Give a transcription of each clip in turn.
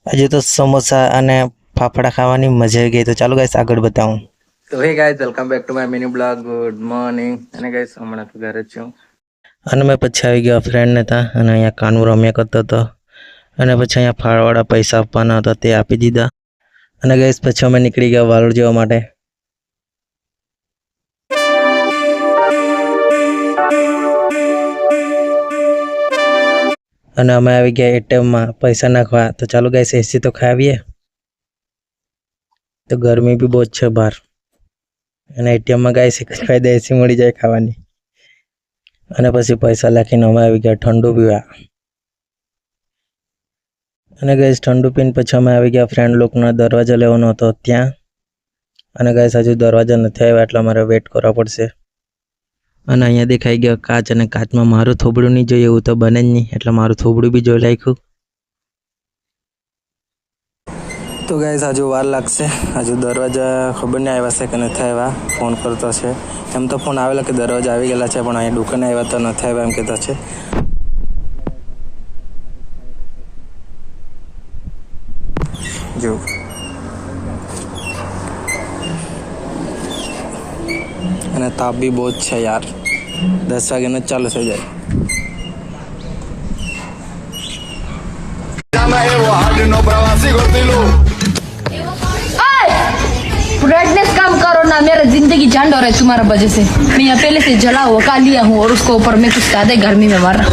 હજુ તો સમોસા અને ફાફડા ખાવાની મજા આવી ગઈ. તો ચાલો ગાઈસ આગળ બતાવું. તો હે guys, welcome back to my mini blog. Good morning. અને ગાઈસ હમણાં તો ઘરે જ છું. અને મેં પછી આવી ગયો ફ્રેન્ડને ત્યાં અને અહીંયા કાનૂ રમ્યા કરતો હતો. અને પછી અહીંયા ફાળવાળા પૈસા આપવાના હતા તે આપી દીધા. અને ગાઈસ પછી અમે નીકળી ગયા વાલોડ જવા માટે. અને અમે આવી ગયા એટીએમમાં પૈસા નાખવા. તો ચાલો ગાઈસ એસી તો ખાવીએ. તો ગરમી બી બહુ જ છે બહાર. અને એટીએમમાં ગાઈસ એક જ ફાયદા એસી મળી જાય ખાવાની. અને પછી પૈસા નાખીને અમે આવી ગયા ઠંડુ પીવા. અને ગાઈસ ઠંડુ પીને પછી અમે આવી ગયા ફ્રેન્ડ લોકોના દરવાજા લેવાનો હતો ત્યાં. અને ગાઈસ હજુ દરવાજા નથી આવ્યા એટલે અમારે વેઇટ કરવા પડશે. અને અહીંયા દેખાઈ ગયો કાચ, અને કાચમાં મારું થોબડું નહીં જોઈએ એવું તો બને જ નહીં, એટલે મારું થોબડું બી જોઈ નાખ્યું. તો ગાઈસ હજુ વાર લાગશે. હજુ દરવાજા ખબર નહીં આવ્યા છે કે નથી આવ્યા. ફોન કરતો છે. એમ તો ફોન આવેલા કે દરવાજા આવી ગયેલા છે, પણ અહીંયા દુકાને આવ્યા તો નથી આવ્યા એમ કહેતા છે. જો અને તાપ બી બહુ જ છે યાર. 10 વાગ્યાનો જ ચાલુ થઈ જાય. ब्राइटनेस कम करो ना, मेरा जिंदगी झंड हो रहा है तुम्हारा वजह से. मैं यहाँ पहले से जला हुआ का लिया हूँ और उसको ऊपर में कुछ ज्यादा गर्मी में मर रहा.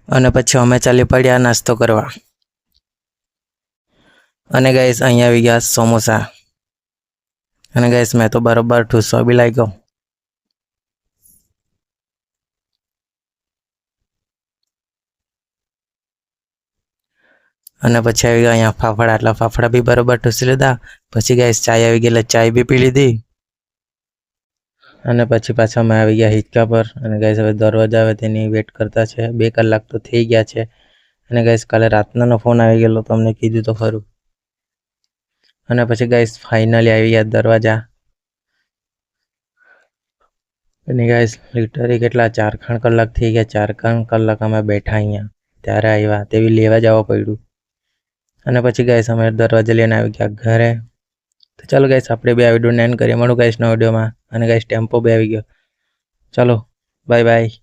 અને પછી અમે ચાલી પડ્યા નાસ્તો કરવા. અને ગાઈસ અહીંયા આવી ગયા સમોસા. અને ગાઈસ મેં તો બરોબર ઠૂસવા બી લાગ્યો. અને પછી આવી ગયા અહીંયા ફાફડા. એટલા ફાફડા બી બરોબર ઠૂસી લીધા. પછી ગાઈસ ચાય આવી ગયેલા, ચાય બી પી લીધી. અને પછી પાછા અમે આવી ગયા હિંચકા પર. અને ગાઈસ હવે દરવાજા આવે તેની વેટ કરતા છે. 2 કલાક તો થઈ ગયા છે. અને ગાઈસ કાલે રાતનો ફોન આવી ગયેલો, તમને કીધું તો ખરું. અને પછી ગાઈસ ફાઇનલી આવી ગયા દરવાજા. અને ગાઈસ લિટરલી કેટલા 4 કલાક થઈ ગયા. 4 કલાક અમે બેઠા અહીંયા, ત્યારે આવ્યા. તેવી લેવા જવા પડ્યું. અને પછી ગાઈસ અમે દરવાજા લઈને આવી ગયા ઘરે. તો ચાલો ગાઈસ આપણે બે આ વિડીયોને એન્ડ કરીએ. મળું ગાઈસ નવા વિડીયોમાં. અને ગાઈસ ટેમ્પો બી આવી ગયો. ચાલો બાય બાય.